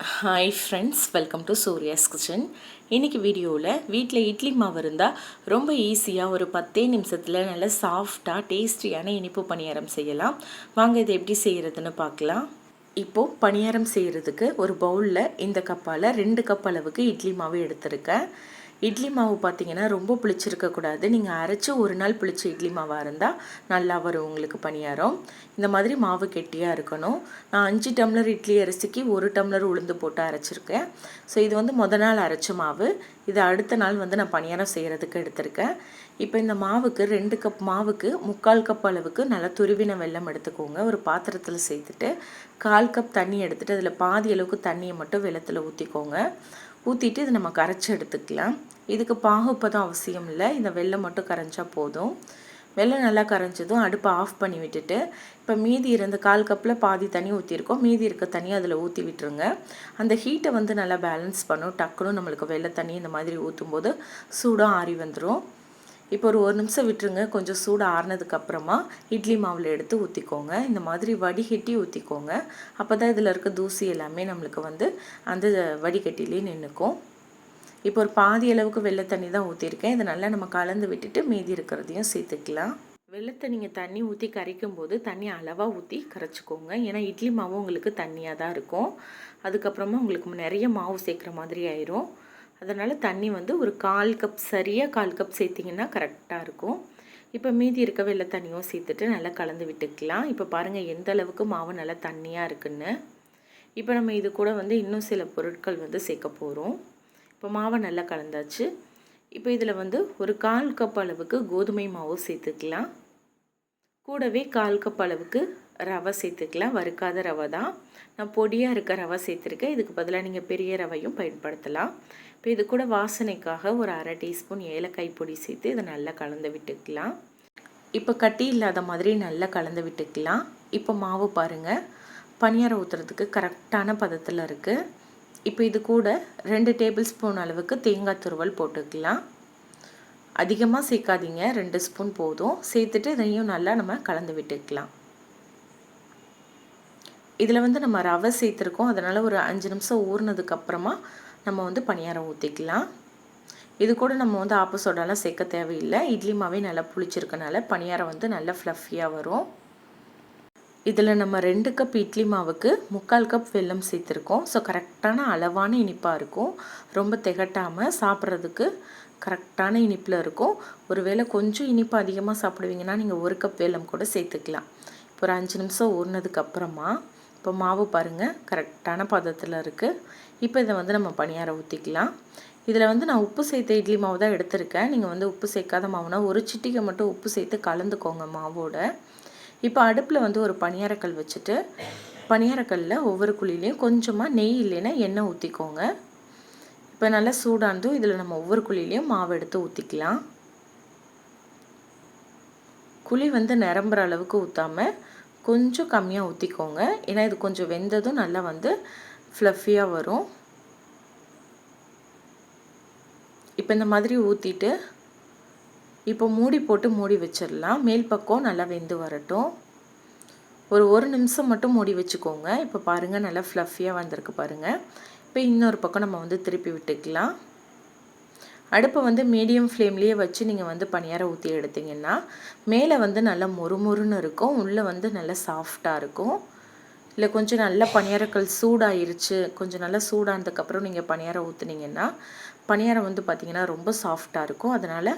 Hi friends, welcome to Surya's kitchen. இன்றைக்கி வீடியோவில் வீட்டில் இட்லி மாவு இருந்தால் ரொம்ப ஈஸியாக ஒரு 10 நிமிஷத்தில் நல்ல சாஃப்டாக டேஸ்டியான இனிப்பு பணியாரம் செய்யலாம். வாங்க இதை எப்படி செய்கிறதுன்னு பார்க்கலாம். இப்போது பணியாரம் செய்கிறதுக்கு ஒரு பவுலில் இந்த கப்பால் 2 கப் அளவுக்கு இட்லி மாவு எடுத்திருக்கேன். இட்லி மாவு பார்த்திங்கன்னா ரொம்ப புளிச்சிருக்கக்கூடாது. நீங்கள் அரைச்சி ஒரு நாள் புளிச்ச இட்லி மாவாக இருந்தால் நல்லா வரும் உங்களுக்கு பணியாரம். இந்த மாதிரி மாவு கெட்டியாக இருக்கணும். நான் 5 டம்ளர் இட்லி அரிசிக்கு 1 டம்ளர் உளுந்து போட்டு அரைச்சிருக்கேன். ஸோ இது வந்து நாள் அரைச்ச மாவு. இது அடுத்த நாள் வந்து நான் பணியாரம் செய்கிறதுக்கு எடுத்திருக்கேன். இப்போ இந்த மாவுக்கு 2 கப் மாவுக்கு 3/4 கப் அளவுக்கு நல்லா துருவின வெல்லம் எடுத்துக்கோங்க. ஒரு பாத்திரத்தில் சேர்த்துட்டு 1/4 கப் தண்ணி எடுத்துகிட்டு அதில் பாதி அளவுக்கு தண்ணியை மட்டும் வெல்லத்தில் ஊற்றிக்கோங்க. ஊற்றிட்டு இதை நம்ம கரைச்சி எடுத்துக்கலாம். இதுக்கு பாகுப்பதம் அவசியம் இல்லை, இந்த வெல்லம் மட்டும் கரைஞ்சா போதும். வெல்லம் நல்லா கரைஞ்சதும் அடுப்பை ஆஃப் பண்ணி விட்டுட்டு இப்போ மீதி இருந்த 1/4 கப்பில் பாதி தண்ணி ஊற்றிருக்கோம். மீதி இருக்க தண்ணி அதில் ஊற்றி விட்டுருங்க. அந்த ஹீட்டை வந்து நல்லா பேலன்ஸ் பண்ணும். டக்குன்னு நம்மளுக்கு வெள்ளை தண்ணி இந்த மாதிரி ஊற்றும்போது சூடாக ஆறி வந்துடும். இப்போ ஒரு நிமிஷம் விட்டுருங்க. கொஞ்சம் சூடு ஆறினதுக்கப்புறமா இட்லி மாவில் எடுத்து ஊற்றிக்கோங்க. இந்த மாதிரி வடிகட்டி ஊற்றிக்கோங்க. அப்போ தான் இதில் இருக்க தூசி எல்லாமே நம்மளுக்கு வந்து அந்த வடிகட்டிலே நின்றுக்கும். இப்போ ஒரு பாதி அளவுக்கு வெள்ளை தண்ணி தான் ஊற்றிருக்கேன். இதை நல்லா நம்ம கலந்து விட்டுட்டு மீதி இருக்கிறதையும் சேர்த்துக்கலாம். வெள்ளத்தை நீங்கள் தண்ணி ஊற்றி கரைக்கும் போது தண்ணி அளவாக ஊற்றி கரைச்சிக்கோங்க. ஏன்னா இட்லி மாவு உங்களுக்கு தண்ணியாக தான் இருக்கும். அதுக்கப்புறமா உங்களுக்கு நிறைய மாவு சேர்க்குற மாதிரி ஆயிரும். அதனால் தண்ணி வந்து ஒரு 1/4 கப், சரியாக 1/4 கப் சேர்த்திங்கன்னா கரெக்டாக இருக்கும். இப்போ மீதி இருக்க வெள்ளை தண்ணியும் சேர்த்துட்டு நல்லா கலந்து விட்டுக்கலாம். இப்போ பாருங்கள் எந்த அளவுக்கு மாவு நல்லா தண்ணியாக இருக்குன்னு. இப்போ நம்ம இது கூட வந்து இன்னும் சில பொருட்கள் வந்து சேர்க்க போகிறோம். இப்போ மாவை நல்லா கலந்தாச்சு. இப்போ இதில் வந்து ஒரு 1/4 கப் அளவுக்கு கோதுமை மாவு சேர்த்துக்கலாம். கூடவே 1/4 கப் அளவுக்கு ரவை சேர்த்துக்கலாம். வறுக்காத ரவை தான், நான் பொடியாக இருக்க ரவை சேர்த்துருக்கேன். இதுக்கு பதிலாக நீங்கள் பெரிய ரவையும் பயன்படுத்தலாம். இப்போ இது கூட வாசனைக்காக ஒரு 1/2 டீஸ்பூன் ஏலக்காய் பொடி சேர்த்து இதை நல்லா கலந்து விட்டுக்கலாம். இப்போ கட்டி இல்லாத மாதிரி நல்லா கலந்து விட்டுக்கலாம். இப்போ மாவு பாருங்கள் பணியாரம் ஊற்றுறதுக்கு கரெக்டான பதத்தில் இருக்குது. இப்போ இது கூட 2 டேபிள் ஸ்பூன் அளவுக்கு தேங்காய் துருவல் போட்டுக்கலாம். அதிகமாக சேர்க்காதீங்க, 2 ஸ்பூன் போதும். சேர்த்துட்டு இதையும் நல்லா நம்ம கலந்து விட்டுக்கலாம். இதில் வந்து நம்ம ரவை சேர்த்துருக்கோம், அதனால் ஒரு 5 நிமிஷம் ஊறினதுக்கப்புறமா நம்ம வந்து பணியாரம் ஊற்றிக்கலாம். இது கூட நம்ம வந்து ஆப்ப சோடாலாம் சேர்க்க தேவையில்லை. இட்லி மாவே நல்லா புளிச்சிருக்கனால பணியாரம் வந்து நல்லா ஃப்ளஃபியாக வரும். இதில் நம்ம 2 கப் இட்லி மாவுக்கு 3/4 கப் வெல்லம் சேர்த்துருக்கோம். ஸோ கரெக்டான அளவான இனிப்பாக இருக்கும். ரொம்ப திகட்டாமல் சாப்பிட்றதுக்கு கரெக்டான இனிப்பில் இருக்கும். ஒருவேளை கொஞ்சம் இனிப்பு அதிகமாக சாப்பிடுவீங்கன்னா நீங்கள் 1 கப் வெல்லம் கூட சேர்த்துக்கலாம். இப்போ ஒரு 5 நிமிஷம் ஊறினதுக்கப்புறமா இப்போ மாவு பாருங்கள் கரெக்டான பதத்தில் இருக்குது. இப்போ இதை வந்து நம்ம பணியாரம் ஊற்றிக்கலாம். இதில் வந்து நான் உப்பு சேர்த்த இட்லி மாவு தான் எடுத்திருக்கேன். நீங்கள் வந்து உப்பு சேர்க்காத மாவுனா ஒரு சிட்டிகை மட்டும் உப்பு சேர்த்து கலந்துக்கோங்க மாவோட. இப்போ அடுப்பில் வந்து ஒரு பணியாரக்கல் வச்சுட்டு பணியாரக்கல்லில் ஒவ்வொரு குழிலையும் கொஞ்சமாக நெய் இல்லைன்னா எண்ணெய் ஊற்றிக்கோங்க. இப்போ நல்லா சூடானதும் இதில் நம்ம ஒவ்வொரு குழிலையும் மாவு எடுத்து ஊற்றிக்கலாம். குழி வந்து நிரம்புற அளவுக்கு ஊற்றாமல் கொஞ்சம் கம்மியாக ஊற்றிக்கோங்க. ஏன்னா இது கொஞ்சம் வெந்ததும் நல்லா வந்து ஃப்ளஃபியாக வரும். இப்போ இந்த மாதிரி ஊற்றிட்டு இப்போ மூடி போட்டு மூடி வச்சிடலாம். மேல் பக்கம் நல்லா வெந்து வரட்டும். ஒரு நிமிஷம் மட்டும் மூடி வச்சுக்கோங்க. இப்போ பாருங்கள் நல்லா ஃப்ளஃபியாக வந்திருக்கு பாருங்கள். இப்போ இன்னொரு பக்கம் நம்ம வந்து திருப்பி விட்டுக்கலாம். அடுப்பை வந்து மீடியம் ஃப்ளேம்லேயே வச்சு நீங்கள் வந்து பணியாரம் ஊற்றி எடுத்திங்கன்னா மேலே வந்து நல்லா மொறுமொறுன்னு இருக்கும், உள்ளே வந்து நல்லா சாஃப்டாக இருக்கும். இல்லை கொஞ்சம் நல்லா பணியாரக்கல் சூடாயிருச்சு, கொஞ்சம் நல்லா சூடானதுக்கப்புறம் நீங்கள் பணியாரம் ஊற்றுனீங்கன்னா பணியாரம் வந்து பார்த்திங்கன்னா ரொம்ப சாஃப்டாக இருக்கும். அதனால்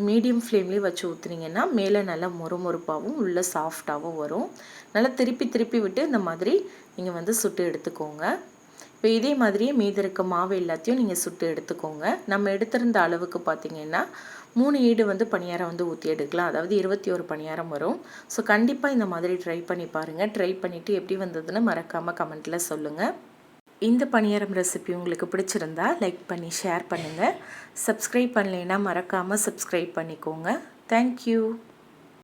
மீடியம் ஃப்ளேம்லேயே வச்சு ஊற்றுனீங்கன்னா மேலே நல்லா மொறுமொறுப்பாகவும் உள்ளே சாஃப்டாகவும் வரும். நல்லா திருப்பி திருப்பி விட்டு இந்த மாதிரி நீங்கள் வந்து சுட்டு எடுத்துக்கோங்க. இப்போ இதே மாதிரியே மீதி இருக்க மாவு எல்லாத்தையும் நீங்கள் சுட்டு எடுத்துக்கோங்க. நம்ம எடுத்திருந்த அளவுக்கு பார்த்திங்கன்னா 3 ஈடு வந்து பணியாரம் வந்து ஊற்றி எடுக்கலாம். அதாவது 21 பணியாரம் வரும். ஸோ கண்டிப்பாக இந்த மாதிரி ட்ரை பண்ணி பாருங்கள். ட்ரை பண்ணிவிட்டு எப்படி வந்ததுன்னு மறக்காமல் கமெண்ட்டில் சொல்லுங்கள். இந்த பணியாரம் ரெசிபி உங்களுக்கு பிடிச்சிருந்தா லைக் பண்ணி ஷேர் பண்ணுங்கள். சப்ஸ்கிரைப் பண்ணலைன்னா மறக்காமல் சப்ஸ்கிரைப் பண்ணிக்கோங்க. தேங்க்யூ.